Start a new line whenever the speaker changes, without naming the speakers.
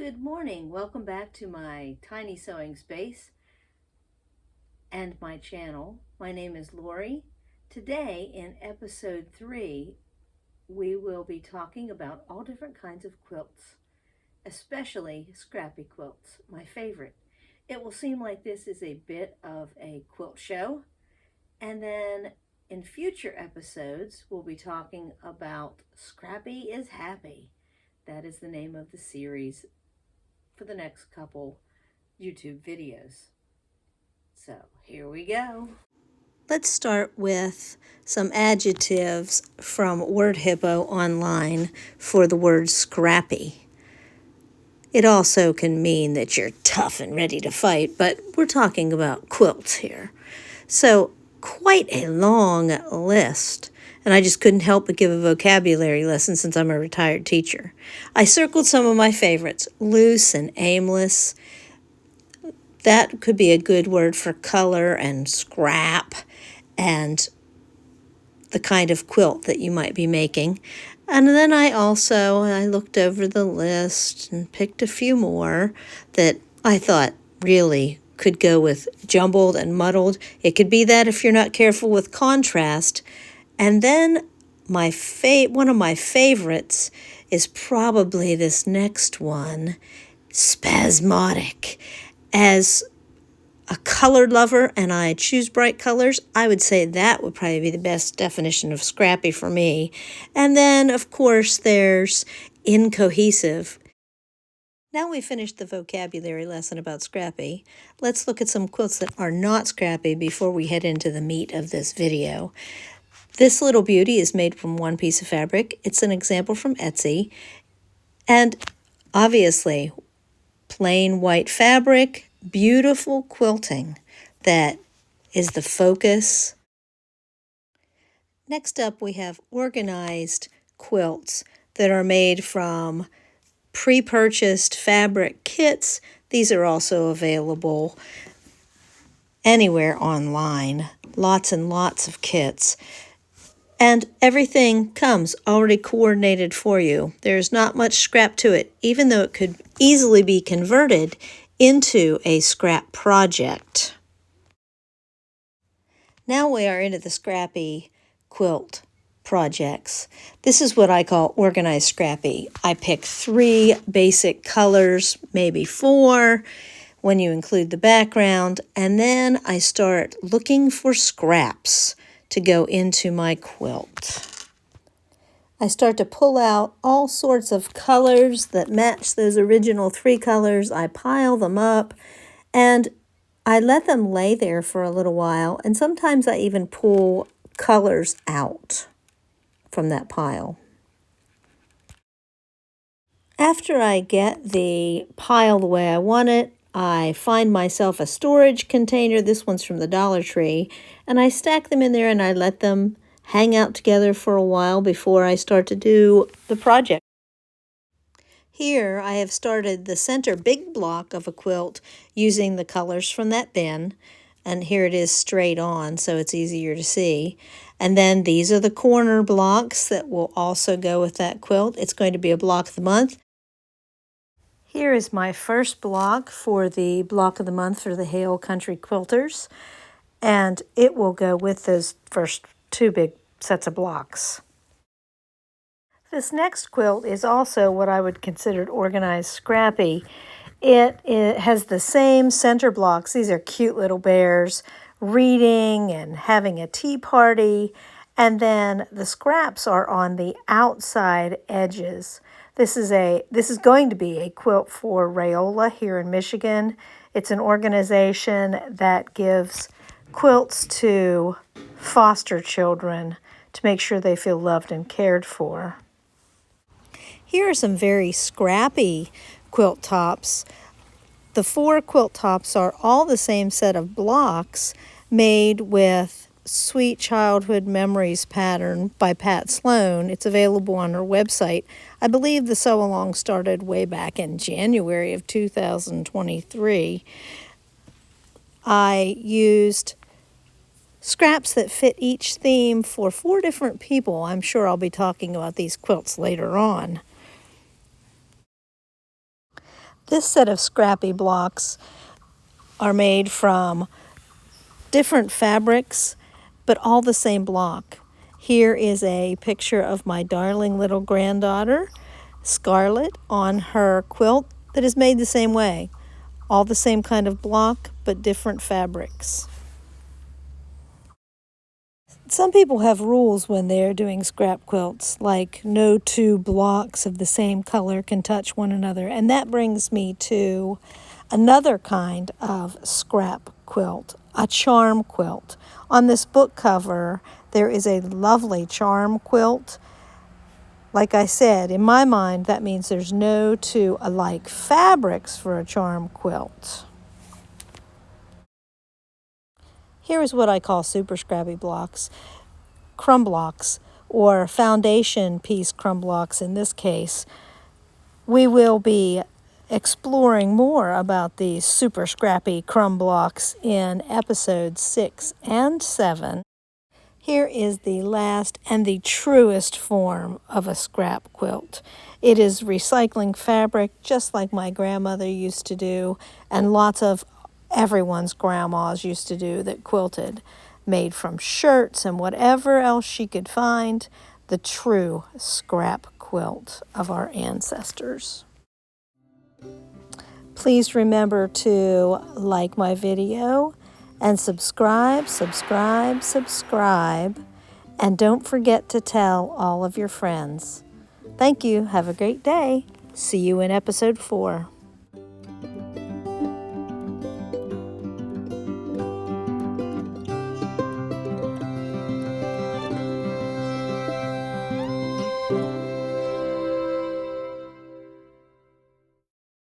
Good morning. Welcome back to my tiny sewing space and my channel. My name is Lorrie. Today in episode 3, we will be talking about all different kinds of quilts, especially scrappy quilts, my favorite. It will seem like this is a bit of a quilt show, and then in future episodes, we'll be talking about Scrappy is Happy. That is the name of the series for the next couple YouTube videos. So here we go. Let's start with some adjectives from Word Hippo online for the word scrappy. It also can mean that you're tough and ready to fight, but we're talking about quilts here. So quite a long list. And I just couldn't help but give a vocabulary lesson since I'm a retired teacher. I circled some of my favorites: loose and aimless. That could be a good word for color and scrap and the kind of quilt that you might be making. And then I looked over the list and picked a few more that I thought really could go with jumbled and muddled. It could be that if you're not careful with contrast. And then one of my favorites is probably this next one, spasmodic. As a colored lover and I choose bright colors, I would say that would probably be the best definition of scrappy for me. And then, of course, there's incohesive. Now we finished the vocabulary lesson about scrappy. Let's look at some quilts that are not scrappy before we head into the meat of this video. This little beauty is made from one piece of fabric. It's an example from Etsy. And obviously, plain white fabric, beautiful quilting that is the focus. Next up, we have organized quilts that are made from pre-purchased fabric kits. These are also available anywhere online. Lots and lots of kits. And everything comes already coordinated for you. There's not much scrap to it, even though it could easily be converted into a scrap project. Now we are into the scrappy quilt projects. This is what I call organized scrappy. I pick 3 basic colors, maybe 4 when you include the background, and then I start looking for scraps to go into my quilt. I start to pull out all sorts of colors that match those original 3 colors. I pile them up and I let them lay there for a little while, and sometimes I even pull colors out from that pile. After I get the pile the way I want it, I find myself a storage container. This one's from the Dollar Tree, and I stack them in there and I let them hang out together for a while before I start to do the project. Here I have started the center big block of a quilt using the colors from that bin, and here it is straight on so it's easier to see. And then these are the corner blocks that will also go with that quilt. It's going to be a block of the month. Here is my first block for the block of the month for the Hale Country Quilters, and it will go with those first 2 big sets of blocks. This next quilt is also what I would consider organized scrappy. It has the same center blocks. These are cute little bears reading and having a tea party, and then the scraps are on the outside edges. This is going to be a quilt for Rayola here in Michigan. It's an organization that gives quilts to foster children to make sure they feel loved and cared for. Here are some very scrappy quilt tops. The 4 quilt tops are all the same set of blocks made with Sweet Childhood Memories pattern by Pat Sloan. It's available on her website. I believe the sew-along started way back in January of 2023. I used scraps that fit each theme for 4 different people. I'm sure I'll be talking about these quilts later on.
This set of scrappy blocks are made from different fabrics, but all the same block. Here is a picture of my darling little granddaughter, Scarlett, on her quilt that is made the same way. All the same kind of block, but different fabrics. Some people have rules when they're doing scrap quilts, like no two blocks of the same color can touch one another. And that brings me to another kind of scrap quilt, a charm quilt. On this book cover, there is a lovely charm quilt. Like I said, in my mind, that means there's no two alike fabrics for a charm quilt. Here is what I call super scrappy blocks, crumb blocks, or foundation piece crumb blocks in this case. We will be exploring more about these super scrappy crumb blocks in episodes 6 and 7. Here is the last and the truest form of a scrap quilt. It is recycling fabric just like my grandmother used to do, and lots of everyone's grandmas used to do that quilted, made from shirts and whatever else she could find, the true scrap quilt of our ancestors. Please remember to like my video and subscribe. And don't forget to tell all of your friends. Thank you. Have a great day. See you in episode 4.